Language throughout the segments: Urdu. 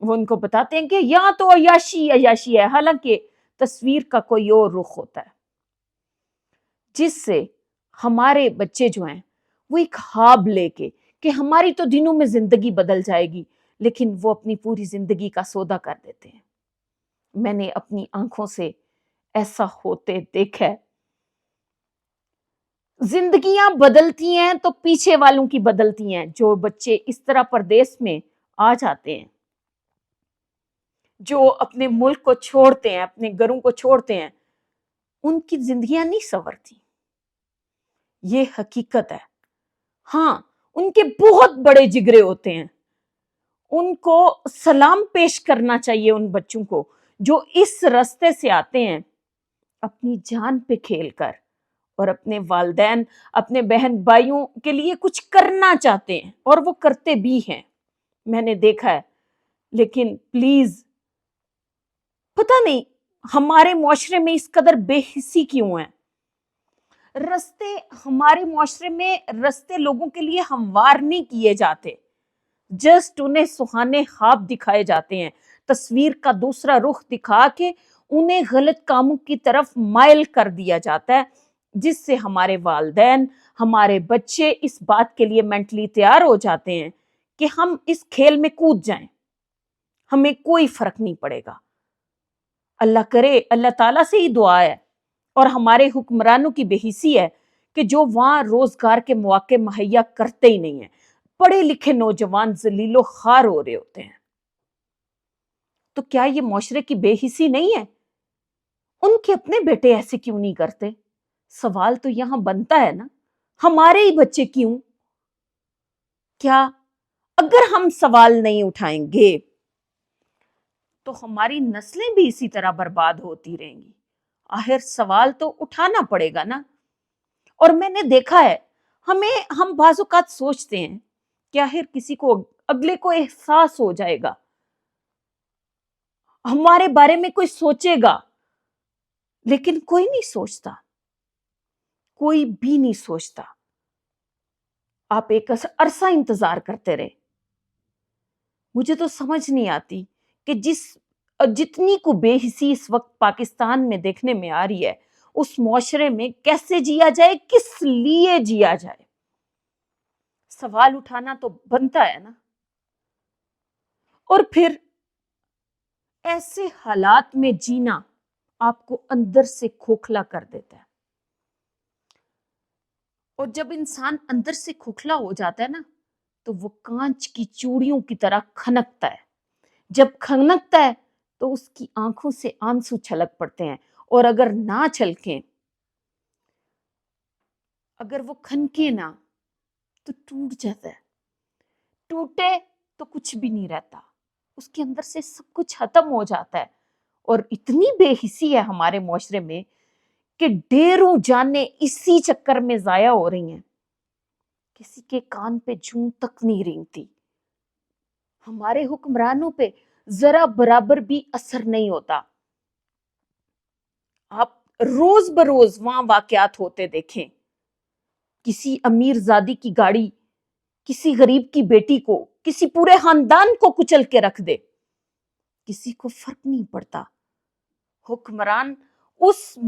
وہ ان کو بتاتے ہیں کہ یہاں تو عیاشی عیاشی ہے، حالانکہ تصویر کا کوئی اور رخ ہوتا ہے جس سے ہمارے بچے جو ہیں وہ ایک خواب لے کے کہ ہماری تو دنوں میں زندگی بدل جائے گی، لیکن وہ اپنی پوری زندگی کا سودا کر دیتے ہیں۔ میں نے اپنی آنکھوں سے ایسا ہوتے دیکھا ہے۔ زندگیاں بدلتی ہیں تو پیچھے والوں کی بدلتی ہیں۔ جو بچے اس طرح پردیس میں آ جاتے ہیں، جو اپنے ملک کو چھوڑتے ہیں، اپنے گھروں کو چھوڑتے ہیں، ان کی زندگیاں نہیں سنورتی۔ یہ حقیقت ہے۔ ہاں، ان کے بہت بڑے جگرے ہوتے ہیں، ان کو سلام پیش کرنا چاہیے ان بچوں کو جو اس راستے سے آتے ہیں اپنی جان پہ کھیل کر، اور اپنے والدین، اپنے بہن بھائیوں کے لیے کچھ کرنا چاہتے ہیں، اور وہ کرتے بھی ہیں، میں نے دیکھا ہے۔ لیکن پلیز، پتہ نہیں ہمارے معاشرے میں اس قدر بے حسی کیوں ہے؟ رستے ہمارے معاشرے میں رستے لوگوں کے لیے ہموار نہیں کیے جاتے، جسٹ انہیں سہانے خواب دکھائے جاتے ہیں، تصویر کا دوسرا رخ دکھا کے انہیں غلط کاموں کی طرف مائل کر دیا جاتا ہے، جس سے ہمارے والدین، ہمارے بچے اس بات کے لیے مینٹلی تیار ہو جاتے ہیں کہ ہم اس کھیل میں کود جائیں، ہمیں کوئی فرق نہیں پڑے گا۔ اللہ کرے، اللہ تعالیٰ سے ہی دعا ہے اور ہمارے حکمرانوں کی بے حسی ہے کہ جو وہاں روزگار کے مواقع مہیا کرتے ہی نہیں ہیں، پڑھے لکھے نوجوان ذلیل و خوار ہو رہے ہوتے ہیں۔ تو کیا یہ معاشرے کی بے حسی نہیں ہے؟ ان کے اپنے بیٹے ایسے کیوں نہیں کرتے؟ سوال تو یہاں بنتا ہے نا، ہمارے ہی بچے کیوں؟ کیا اگر ہم سوال نہیں اٹھائیں گے تو ہماری نسلیں بھی اسی طرح برباد ہوتی رہیں گی؟ آخر سوال تو اٹھانا پڑے گا نا۔ اور میں نے دیکھا ہے، ہم بعض اوقات سوچتے ہیں کہ آخر کسی کو، اگلے کو احساس ہو جائے گا، ہمارے بارے میں کوئی سوچے گا، لیکن کوئی نہیں سوچتا، کوئی بھی نہیں سوچتا۔ آپ ایک عرصہ انتظار کرتے رہے۔ مجھے تو سمجھ نہیں آتی کہ جتنی کو بے حسی اس وقت پاکستان میں دیکھنے میں آ رہی ہے، اس معاشرے میں کیسے جیا جائے، کس لیے جیا جائے؟ سوال اٹھانا تو بنتا ہے نا۔ اور پھر ایسے حالات میں جینا آپ کو اندر سے کھوکھلا کر دیتا ہے، اور جب انسان اندر سے کھوکھلا ہو جاتا ہے نا تو وہ کانچ کی چوڑیوں کی طرح کھنکتا ہے۔ جب کھنکتا ہے تو اس کی آنکھوں سے آنسو چھلک پڑتے ہیں، اور اگر نہ چھلکیں، اگر وہ کھنکے نہ تو ٹوٹ جاتا ہے۔ ٹوٹے تو کچھ بھی نہیں رہتا، اس کے اندر سے سب کچھ ختم ہو جاتا ہے۔ اور اتنی بے حسی ہے ہمارے معاشرے میں کہ ڈھیروں جانیں اسی چکر میں ضائع ہو رہی ہیں، کسی کے کان پہ جوں تک نہیں رینگتی، ہمارے حکمرانوں پہ ذرا برابر بھی اثر نہیں ہوتا۔ آپ روز بروز وہاں واقعات ہوتے دیکھیں، کسی امیر زادی کی گاڑی کسی غریب کی بیٹی کو، کسی پورے خاندان کو کچل کے رکھ دے، کسی کو فرق نہیں پڑتا۔ حکمران اس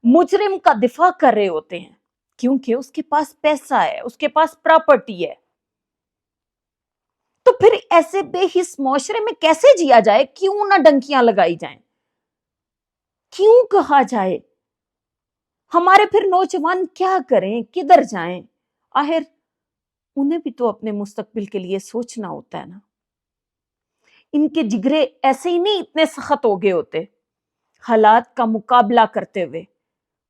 مجرم کا دفاع کر رہے ہوتے ہیں کیونکہ اس کے پاس پیسہ ہے، اس کے پاس پراپرٹی ہے۔ تو پھر ایسے بے حس معاشرے میں کیسے جیا جائے؟ کیوں نہ ڈنکیاں لگائی جائیں؟ کیوں کہا جائے؟ ہمارے پھر نوجوان کیا کریں، کدھر جائیں؟ آخر انہیں بھی تو اپنے مستقبل کے لیے سوچنا ہوتا ہے نا۔ ان کے جگرے ایسے ہی نہیں اتنے سخت ہو گئے ہوتے، حالات کا مقابلہ کرتے ہوئے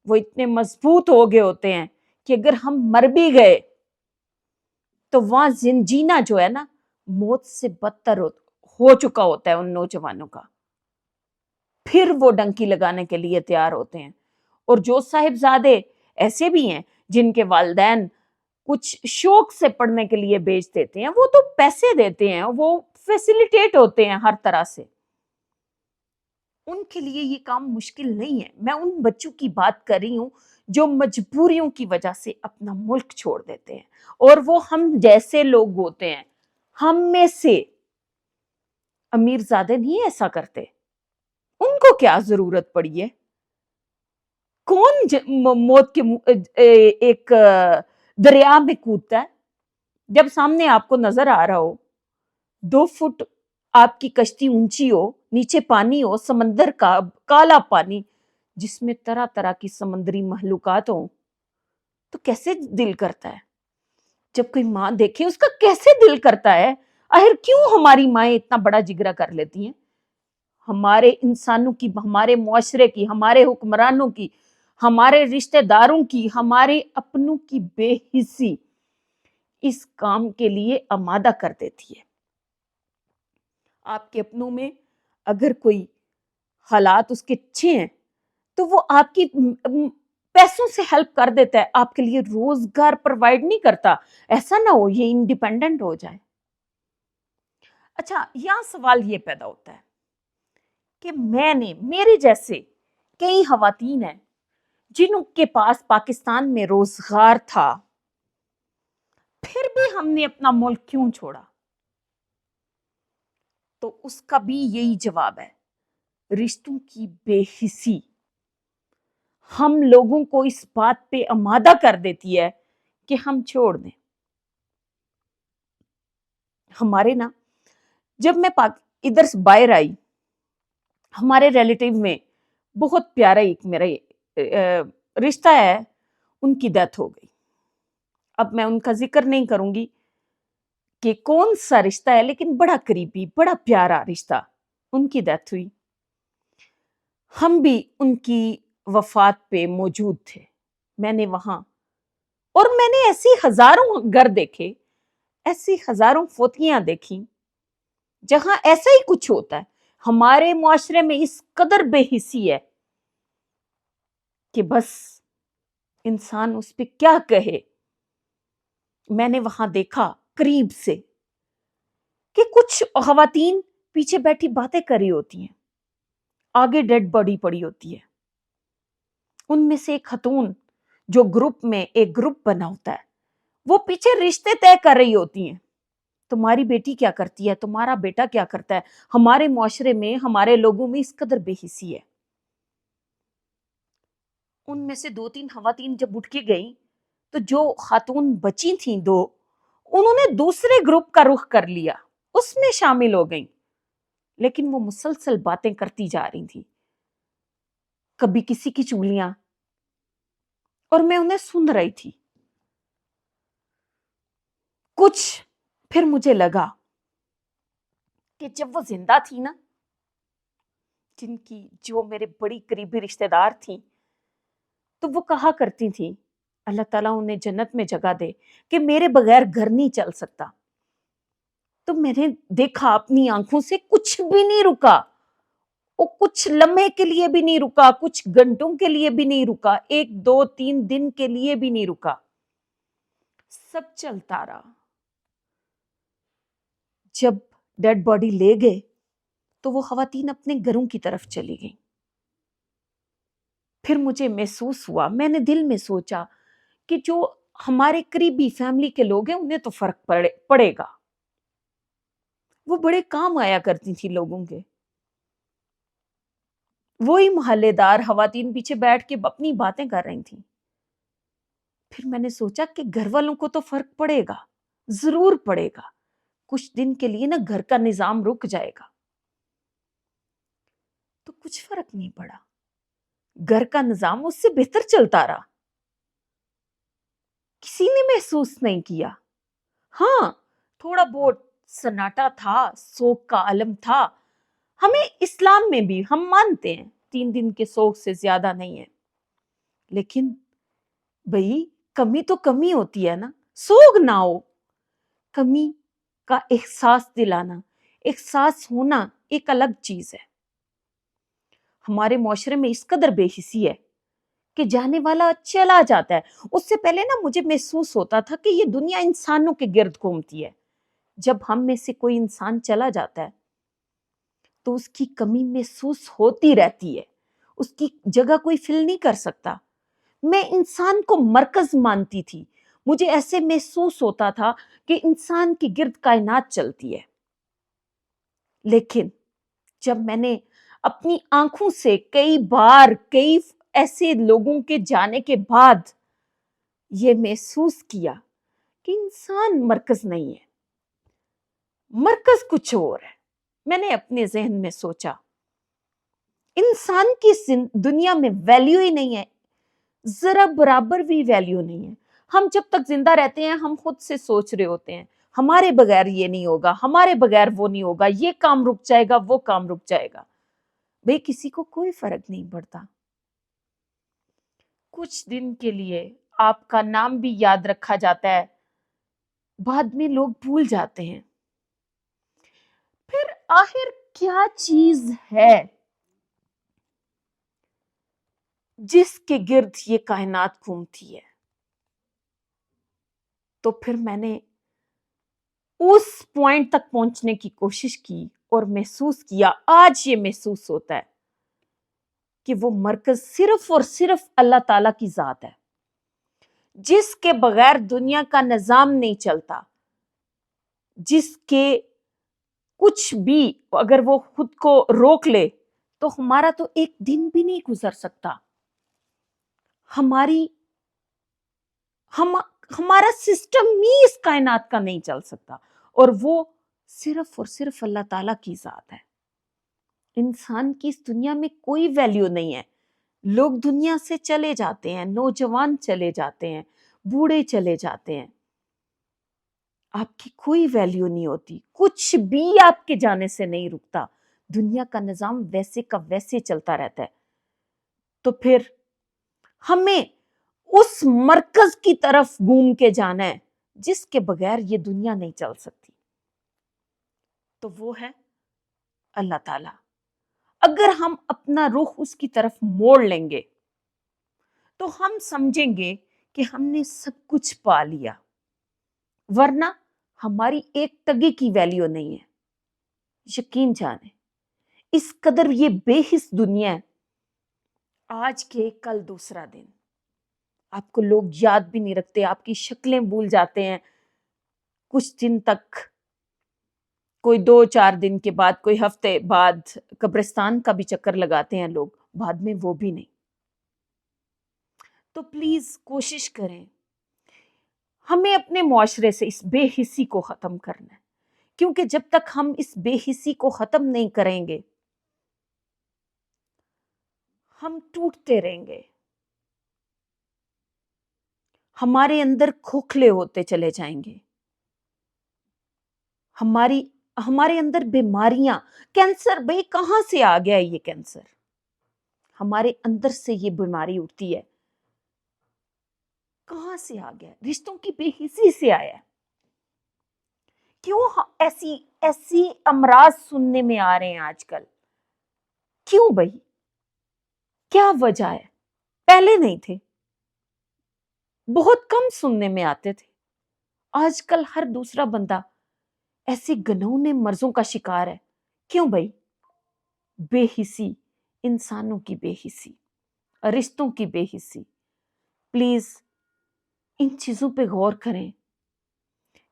وہ اتنے مضبوط ہو گئے ہوتے ہیں کہ اگر ہم مر بھی گئے تو وہاں جینا جو ہے نا، موت سے بدتر ہو چکا ہوتا ہے ان نوجوانوں کا۔ پھر وہ ڈنکی لگانے کے لیے تیار ہوتے ہیں۔ اور جو صاحبزادے ایسے بھی ہیں جن کے والدین کچھ شوق سے پڑھنے کے لیے بھیج دیتے ہیں، وہ تو پیسے دیتے ہیں، وہ فیسیلیٹیٹ ہوتے ہیں ہر طرح سے، ان کے لیے یہ کام مشکل نہیں ہے۔ میں ان بچوں کی بات کر رہی ہوں جو مجبوریوں کی وجہ سے اپنا ملک چھوڑ دیتے ہیں، اور وہ ہم جیسے لوگ ہوتے ہیں، ہم میں سے امیر زادے نہیں ایسا کرتے، ان کو کیا ضرورت پڑی ہے؟ کون موت کے ایک دریا میں کودتا ہے جب سامنے آپ کو نظر آ رہا ہو، 2 فٹ آپ کی کشتی اونچی ہو، نیچے پانی ہو، سمندر کا کالا پانی جس میں طرح طرح کی سمندری مخلوقات ہوں، تو کیسے دل کرتا ہے؟ جب کوئی ماں دیکھے اس کا کیسے دل کرتا ہے؟ آخر کیوں ہماری مائیں اتنا بڑا جگرا کر لیتی ہیں؟ ہمارے انسانوں کی، ہمارے معاشرے کی، ہمارے حکمرانوں کی، ہمارے رشتہ داروں کی، ہمارے اپنوں کی بے حسی اس کام کے لیے آمادہ کر دیتی ہے۔ آپ کے اپنوں میں اگر کوئی حالات اس کے اچھے ہیں تو وہ آپ کی پیسوں سے ہیلپ کر دیتا ہے، آپ کے لیے روزگار پروائیڈ نہیں کرتا۔ ایسا نہ ہو یہ انڈیپینڈنٹ ہو جائے۔ اچھا، یہاں سوال یہ پیدا ہوتا ہے کہ میرے جیسے کئی خواتین ہیں جن کے پاس پاکستان میں روزگار تھا، پھر بھی ہم نے اپنا ملک کیوں چھوڑا؟ تو اس کا بھی یہی جواب ہے، رشتوں کی بے حسی ہم لوگوں کو اس بات پہ آمادہ کر دیتی ہے کہ ہم چھوڑ دیں۔ ہمارے نا، جب میں ادھر سے باہر آئی، ہمارے ریلیٹیو میں بہت پیارا ایک میرا رشتہ ہے، ان کی ڈیتھ ہو گئی۔ اب میں ان کا ذکر نہیں کروں گی کہ کون سا رشتہ ہے، لیکن بڑا قریبی، بڑا پیارا رشتہ، ان کی ڈیتھ ہوئی۔ ہم بھی ان کی وفات پہ موجود تھے۔ میں نے وہاں، اور میں نے ایسی ہزاروں گھر دیکھے، ایسی ہزاروں فوتیاں دیکھی جہاں ایسا ہی کچھ ہوتا ہے۔ ہمارے معاشرے میں اس قدر بے حسی ہے کہ بس انسان اس پہ کیا کہے۔ میں نے وہاں دیکھا قریب سے کہ کچھ خواتین پیچھے بیٹھی باتیں کر رہی ہوتی ہیں، آگے ڈیڈ باڈی پڑی ہوتی ہے۔ ان میں سے ایک خاتون جو گروپ میں ایک گروپ بنا ہوتا ہے، وہ پیچھے رشتے طے کر رہی ہوتی ہیں، تمہاری بیٹی کیا کرتی ہے، تمہارا بیٹا کیا کرتا ہے۔ ہمارے معاشرے میں، ہمارے لوگوں میں اس قدر بے حسی ہے۔ ان میں سے 2-3 خواتین جب اٹھ کے گئیں تو جو خاتون بچی تھیں 2، انہوں نے دوسرے گروپ کا رخ کر لیا، اس میں شامل ہو گئیں، لیکن وہ مسلسل باتیں کرتی جا رہی تھی، کبھی کسی کی چگلیاں، اور میں انہیں سن رہی تھی۔ کچھ پھر مجھے لگا کہ جب وہ زندہ تھی نا، جو میرے بڑی قریبی رشتہ دار تھیں، تو وہ کہا کرتی تھی، اللہ تعالیٰ انہیں جنت میں جگہ دے، کہ میرے بغیر گھر نہیں چل سکتا۔ تو میں نے دیکھا اپنی آنکھوں سے، کچھ بھی نہیں رکا، وہ کچھ لمحے کے لیے بھی نہیں رکا، کچھ گھنٹوں کے لیے بھی نہیں رکا، 1 2 3 دن کے لیے بھی نہیں رکا، سب چلتا رہا۔ جب ڈیڈ باڈی لے گئے تو وہ خواتین اپنے گھروں کی طرف چلی گئیں۔ پھر مجھے محسوس ہوا، میں نے دل میں سوچا کہ جو ہمارے قریبی فیملی کے لوگ ہیں انہیں تو فرق پڑے گا، وہ بڑے کام آیا کرتی تھی لوگوں کے۔ وہی محلے دار خواتین پیچھے بیٹھ کے اپنی باتیں کر رہی تھیں۔ پھر میں نے سوچا کہ گھر والوں کو تو فرق پڑے گا، ضرور پڑے گا، کچھ دن کے لیے نا گھر کا نظام رک جائے گا۔ تو کچھ فرق نہیں پڑا، گھر کا نظام اس سے بہتر چلتا رہا، کسی نے محسوس نہیں کیا۔ ہاں، تھوڑا بہت سناٹا تھا، سوگ کا عالم تھا۔ ہمیں اسلام میں بھی ہم مانتے ہیں 3 دن کے سوگ سے زیادہ نہیں ہے، لیکن بھئی کمی تو کمی ہوتی ہے نا، سوگ نہ ہو، کمی کا احساس دلانا، احساس ہونا ایک الگ چیز ہے۔ ہمارے معاشرے میں اس قدر بے حسی ہے کہ جانے والا چلا جاتا ہے۔ اس سے پہلے نا مجھے محسوس ہوتا تھا کہ یہ دنیا انسانوں کے گرد گھومتی ہے۔ جب ہم میں سے کوئی انسان چلا جاتا ہے تو اس کی کمی محسوس ہوتی رہتی ہے، اس کی جگہ کوئی فل نہیں کر سکتا۔ میں انسان کو مرکز مانتی تھی، مجھے ایسے محسوس ہوتا تھا کہ انسان کی گرد کائنات چلتی ہے۔ لیکن جب میں نے اپنی آنکھوں سے کئی بار کئی ایسے لوگوں کے جانے کے بعد یہ محسوس کیا کہ انسان مرکز نہیں ہے، مرکز کچھ اور ہے، میں نے اپنے ذہن میں سوچا انسان کی دنیا میں ویلیو ہی نہیں ہے، ذرا برابر بھی ویلیو نہیں ہے۔ ہم جب تک زندہ رہتے ہیں ہم خود سے سوچ رہے ہوتے ہیں ہمارے بغیر یہ نہیں ہوگا، ہمارے بغیر وہ نہیں ہوگا، یہ کام رک جائے گا، وہ کام رک جائے گا۔ بھئی کسی کو کوئی فرق نہیں پڑتا۔ کچھ دن کے لیے آپ کا نام بھی یاد رکھا جاتا ہے، بعد میں لوگ بھول جاتے ہیں۔ پھر آخر کیا چیز ہے جس کے گرد یہ کائنات گھومتی ہے؟ تو پھر میں نے اس پوائنٹ تک پہنچنے کی کوشش کی اور محسوس کیا، آج یہ محسوس ہوتا ہے کہ وہ مرکز صرف اور صرف اللہ تعالیٰ کی ذات ہے، جس کے بغیر دنیا کا نظام نہیں چلتا، جس کے کچھ بھی اگر وہ خود کو روک لے تو ہمارا تو ایک دن بھی نہیں گزر سکتا، ہمارا سسٹم ہی اس کائنات کا نہیں چل سکتا، اور وہ صرف اور صرف اللہ تعالیٰ کی ذات ہے۔ انسان کی اس دنیا میں کوئی ویلیو نہیں ہے، لوگ دنیا سے چلے جاتے ہیں، نوجوان چلے جاتے ہیں، بوڑھے چلے جاتے ہیں، آپ کی کوئی ویلیو نہیں ہوتی، کچھ بھی آپ کے جانے سے نہیں رکتا، دنیا کا نظام ویسے کا ویسے چلتا رہتا ہے۔ تو پھر ہمیں اس مرکز کی طرف گھوم کے جانا ہے جس کے بغیر یہ دنیا نہیں چل سکتی، تو وہ ہے اللہ تعالیٰ۔ اگر ہم اپنا رخ اس کی طرف موڑ لیں گے تو ہم سمجھیں گے کہ ہم نے سب کچھ پا لیا، ورنہ ہماری ایک ٹگے کی ویلیو نہیں ہے۔ یقین جانیں اس قدر یہ بے حس دنیا ہے، آج کے کل دوسرا دن، آپ کو لوگ یاد بھی نہیں رکھتے، آپ کی شکلیں بھول جاتے ہیں کچھ دن تک، کوئی 2-4 دن کے بعد، کوئی ہفتے بعد قبرستان کا بھی چکر لگاتے ہیں لوگ، بعد میں وہ بھی نہیں۔ تو پلیز کوشش کریں، ہمیں اپنے معاشرے سے اس بے حسی کو ختم کرنا ہے، کیونکہ جب تک ہم اس بے حسی کو ختم نہیں کریں گے ہم ٹوٹتے رہیں گے، ہمارے اندر کھوکھلے ہوتے چلے جائیں گے، ہمارے اندر بیماریاں، کینسر، بھئی کہاں سے آ گیا یہ کینسر؟ ہمارے اندر سے یہ بیماری اٹھتی ہے، کہاں سے آ گیا؟ رشتوں کی بے حسی سے آیا ہے۔ کیوں ایسی امراض سننے میں آ رہے ہیں آج کل؟ کیوں بھئی؟ کیا وجہ ہے؟ پہلے نہیں تھے، بہت کم سننے میں آتے تھے، آج کل ہر دوسرا بندہ ایسے گنونے مرضوں کا شکار ہے۔ کیوں بھئی؟ بے حسی، انسانوں کی بے حسی، رشتوں کی بے حسی۔ پلیز ان چیزوں پہ غور کریں،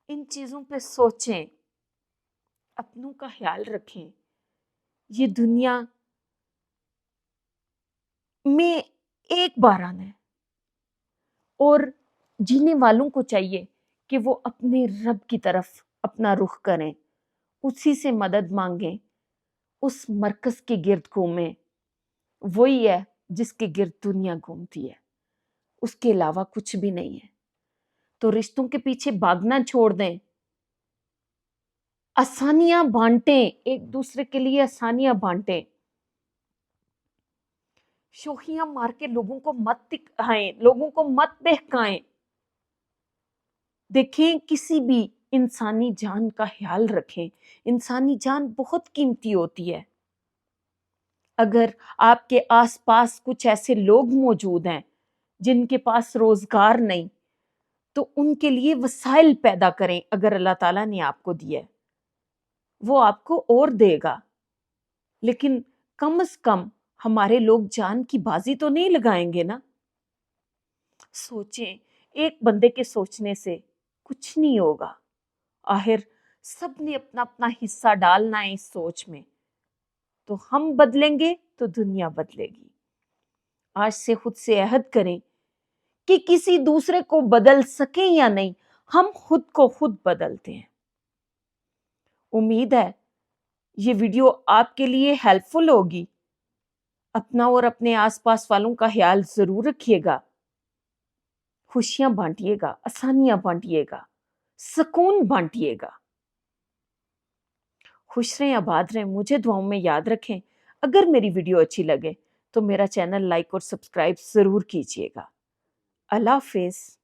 ان چیزوں پہ سوچیں، اپنوں کا خیال رکھیں۔ یہ دنیا میں ایک بار آنا ہے، اور جینے والوں کو چاہیے کہ وہ اپنے رب کی طرف اپنا رخ کریں، اسی سے مدد مانگیں، اس مرکز کے گرد گھومیں، وہی ہے جس کے گرد دنیا گھومتی ہے، اس کے علاوہ کچھ بھی نہیں ہے۔ تو رشتوں کے پیچھے بھاگنا چھوڑ دیں، آسانیاں بانٹیں، ایک دوسرے کے لیے آسانیاں بانٹیں، شوخیاں مار کے لوگوں کو مت دکھائیں، لوگوں کو مت بہکائیں۔ دیکھیں کسی بھی انسانی جان کا خیال رکھیں، انسانی جان بہت قیمتی ہوتی ہے۔ اگر آپ کے آس پاس کچھ ایسے لوگ موجود ہیں جن کے پاس روزگار نہیں، تو ان کے لیے وسائل پیدا کریں۔ اگر اللہ تعالیٰ نے آپ کو دیا ہے وہ آپ کو اور دے گا، لیکن کم از کم ہمارے لوگ جان کی بازی تو نہیں لگائیں گے نا۔ سوچیں، ایک بندے کے سوچنے سے کچھ نہیں ہوگا، آخر سب نے اپنا اپنا حصہ ڈالنا ہے اس سوچ میں. تو ہم بدلیں گے تو دنیا بدلے گی. آج سے خود سے عہد کریں کہ کسی دوسرے کو بدل سکیں یا نہیں، ہم خود کو خود بدلتے ہیں. امید ہے یہ ویڈیو آپ کے لیے ہیلپ فل ہوگی. اپنا اور اپنے آس پاس والوں کا خیال ضرور رکھیے گا. خوشیاں بانٹیے گا، آسانیاں بانٹیے گا، سکون بانٹیے گا. خوش رہیں، آباد رہیں، مجھے دعاؤں میں یاد رکھیں. اگر میری ویڈیو اچھی لگے تو میرا چینل لائک اور سبسکرائب ضرور کیجیے گا. اللہ حافظ.